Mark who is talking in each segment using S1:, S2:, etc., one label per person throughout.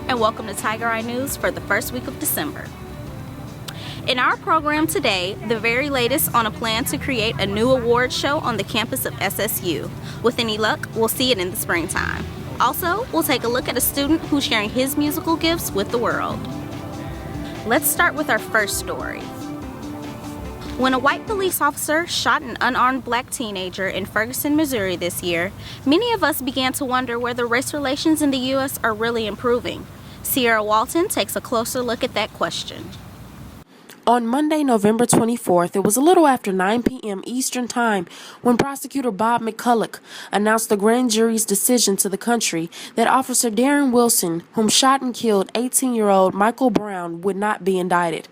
S1: and welcome to Tiger Eye News for the first week of December. In our program today, the very latest on a plan to create a new award show on the campus of SSU. With any luck, we'll see it in the springtime. Also, we'll take a look at a student who's sharing his musical gifts with the world. Let's start with our first story. When a white police officer shot an unarmed black teenager in Ferguson, Missouri this year, many of us began to wonder whether race relations in the U.S. are really improving. Ciara Watson takes a closer look at that question.
S2: On Monday, November 24th, it was a little after 9 p.m. Eastern Time when Prosecutor Bob McCulloch announced the grand jury's decision to the country that Officer Darren Wilson, whom shot and killed 18-year-old Michael Brown, would not be indicted.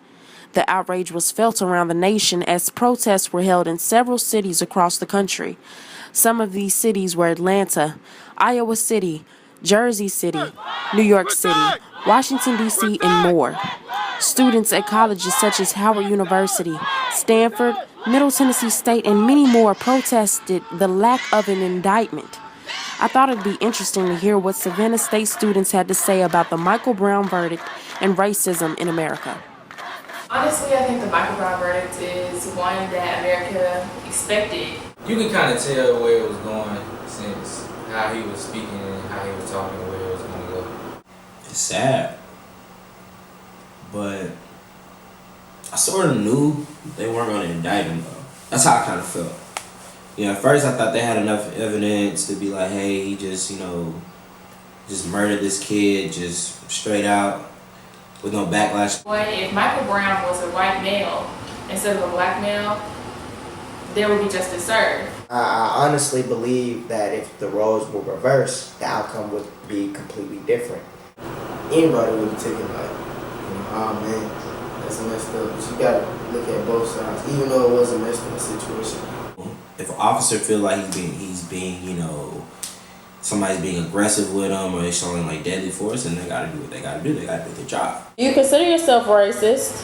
S2: The outrage was felt around the nation as protests were held in several cities across the country. Some of these cities were Atlanta, Iowa City, Jersey City, New York City, Washington, D.C., and more. Students at colleges such as Howard University, Stanford, Middle Tennessee State, and many more protested the lack of an indictment. I thought it'd be interesting to hear what Savannah State students had to say about the Michael Brown verdict and racism in America.
S3: Honestly, I think the Michael Brown verdict is one that America expected.
S4: You can kind of tell where it was going since how he was speaking and how he was talking, where it was going to go.
S5: It's sad, but I sort of knew they weren't going to indict him, though. That's how I kind of felt. At first I thought they had enough evidence to be like, hey, he just murdered this kid, just straight out, with no backlash.
S3: But if Michael Brown was a white male instead of a black male, there would be justice served.
S6: I honestly believe that if the roles were reversed, the outcome would be completely different.
S7: Anybody would be taking oh man, that's messed up. But you gotta look at both sides, even though it was a messed up situation.
S5: If an officer feel like he's being, somebody's being aggressive with them or they're showing like deadly force, and they gotta do what they gotta do. They gotta do their job.
S8: Do you consider yourself racist?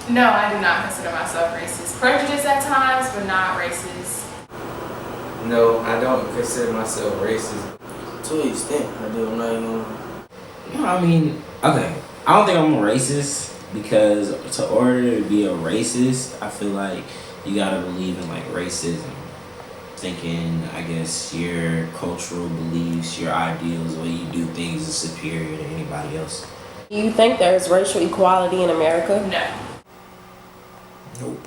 S3: No, I do not consider myself racist. Prejudiced at times, but not racist.
S4: No, I don't consider myself racist.
S7: To an extent, I do. I'm not even.
S5: Okay. I don't think I'm a racist because in order to be a racist, I feel like you gotta believe in like racism. Thinking, I guess, your cultural beliefs, your ideals, the way you do things is superior to anybody else.
S8: Do you think there's racial equality in America?
S3: No.
S5: Nope.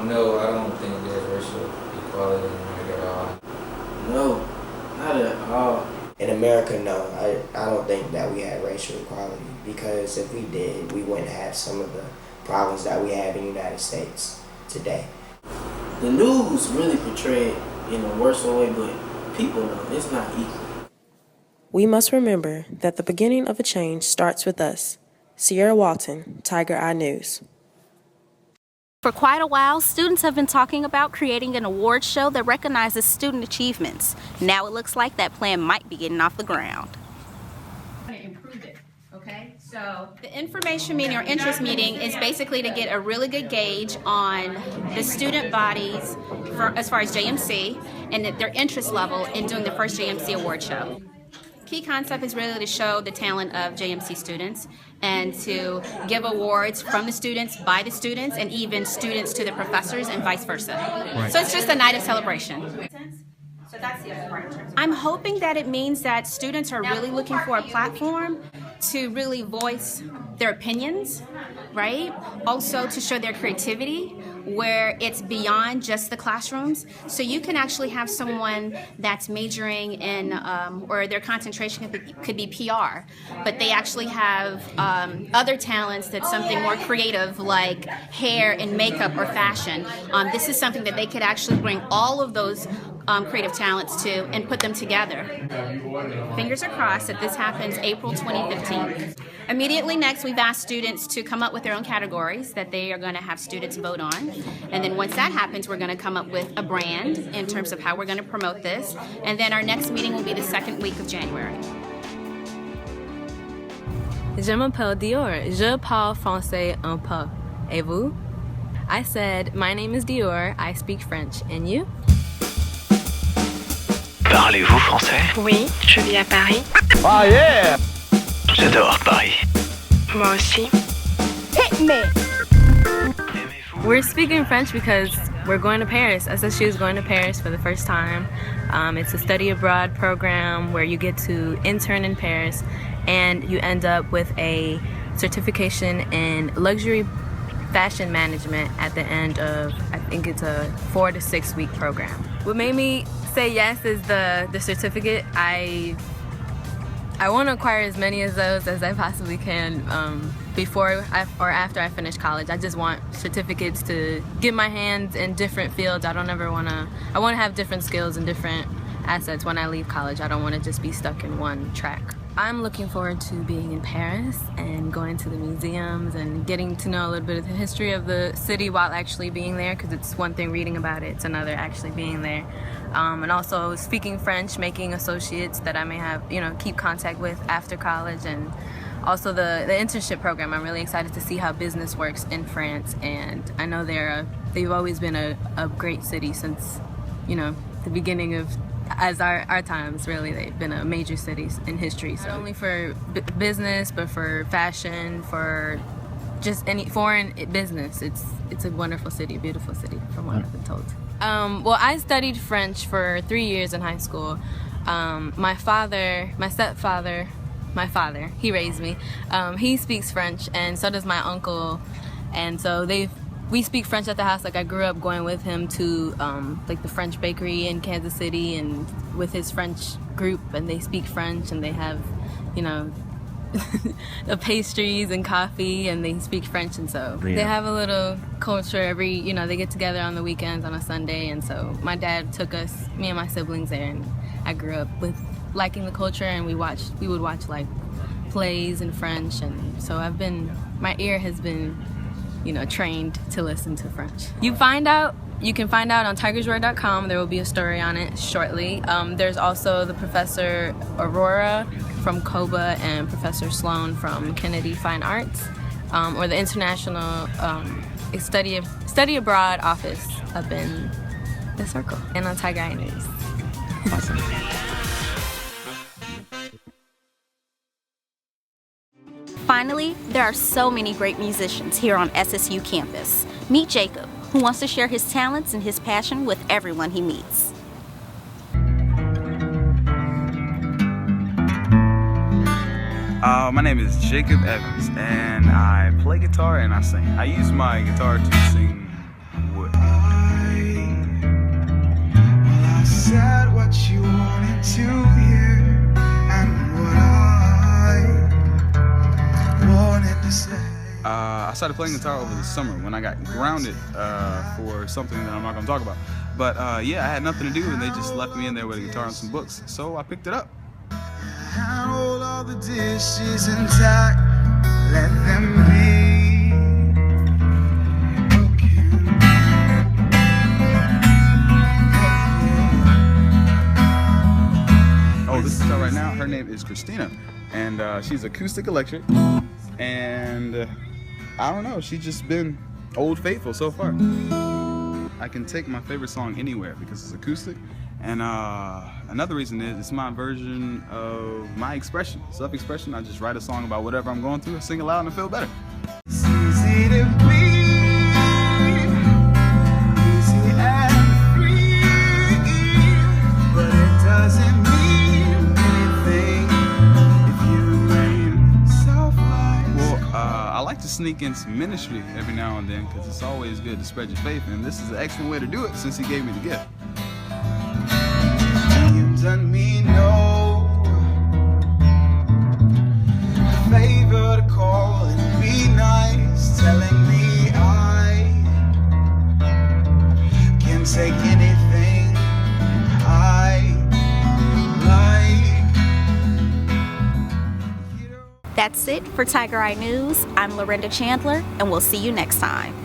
S4: No, I don't think there's racial equality in America at all.
S7: No, not at all.
S6: In America, no. I don't think that we had racial equality, because if we did, we wouldn't have some of the problems that we have in the United States today.
S7: The news really portrayed in a worse way, but people know it's not equal.
S2: We must remember that the beginning of a change starts with us. Ciara Watson, Tiger Eye News.
S1: For quite a while, students have been talking about creating an award show that recognizes student achievements. Now it looks like that plan might be getting off the ground.
S9: Okay, so the information meeting or interest meeting is basically to get a really good gauge on the student bodies as far as JMC and their interest level in doing the first JMC award show. Key concept is really to show the talent of JMC students and to give awards from the students, by the students, and even students to the professors and vice versa. Right. So it's just a night of celebration. So that's the other part. I'm hoping that it means that students are really looking for a platform to really voice their opinions, right? Also to show their creativity, where it's beyond just the classrooms. So you can actually have someone that's majoring in, or their concentration could be PR, but they actually have other talents that's something more creative, like hair and makeup or fashion. This is something that they could actually bring all of those creative talents to and put them together. Fingers are crossed that this happens April 2015. Immediately next, we've asked students to come up with their own categories that they are going to have students vote on. And then once that happens, we're going to come up with a brand in terms of how we're going to promote this. And then our next meeting will be the second week of January.
S10: Je m'appelle Dior. Je parle français un peu. Et vous? I said, my name is Dior. I speak French. And you?
S11: The Parlez-vous français?
S12: Oui, je vis à Paris.
S11: Ah yeah! J'adore Paris.
S12: Moi aussi.
S1: Hit me!
S10: We're speaking French because we're going to Paris. SSU is going to Paris for the first time. It's a study abroad program where you get to intern in Paris and you end up with a certification in luxury fashion management at the end of, I think it's a 4 to 6 week program. What made me say yes is the certificate. I want to acquire as many of those as I possibly can before or after I finish college. I just want certificates to get my hands in different fields. I want to have different skills and different assets when I leave college. I don't want to just be stuck in one track. I'm looking forward to being in Paris and going to the museums and getting to know a little bit of the history of the city while actually being there, because it's one thing reading about it, it's another actually being there. And also speaking French, making associates that I may have, keep contact with after college, and also the internship program. I'm really excited to see how business works in France, and I know they've always been a great city since, the beginning of our times. Really, they've been a major city in history. So not only for business, but for fashion, for just any foreign business. It's a wonderful city, a beautiful city, from what I've been told. Well, I studied French for 3 years in high school. My father, he raised me. He speaks French, and so does my uncle. And so we speak French at the house. Like, I grew up going with him to the French bakery in Kansas City, and with his French group, and they speak French, and they have, the pastries and coffee, and they speak French, and so they have a little culture they get together on the weekends on a Sunday, and so my dad took me and my siblings there, and I grew up with liking the culture, and we would watch like plays in French, and so my ear has been trained to listen to French. You can find out on tigersroar.com. There will be a story on it shortly. There's also the Professor Aurora from COBA and Professor Sloan from Kennedy Fine Arts, or the International Study Abroad office up in the Circle, and on Tiger Eye News.
S11: Awesome.
S1: Finally, there are so many great musicians here on SSU campus. Meet Jacob, who wants to share his talents and his passion with everyone he meets.
S13: My name is Jacob Evans, and I play guitar and I sing. I use my guitar to sing wood.
S14: I said what you wanted to hear and what I wanted to say.
S13: I started playing guitar over the summer when I got grounded for something that I'm not going to talk about. But I had nothing to do, and they just left me in there with a guitar and some books, so I picked it up.
S14: And hold all the dishes intact, let them be.
S13: Oh, this is her right now. Her name is Christina, and she's acoustic electric, and I don't know, she's just been old faithful so far. I can take my favorite song anywhere because it's acoustic, and another reason is it's my version of my expression, self-expression. I just write a song about whatever I'm going through, sing it loud, and I feel better.
S14: It's easy to be, easy and free, but it doesn't mean anything if you remain self-life.
S13: Well, I like to sneak in some ministry every now and then because it's always good to spread your faith, and this is an excellent way to do it since he gave me the gift.
S14: You've done me no favor to call and be nice, telling me I can take anything I like.
S1: That's it for Tiger Eye News. I'm Lorinda Chandler, and we'll see you next time.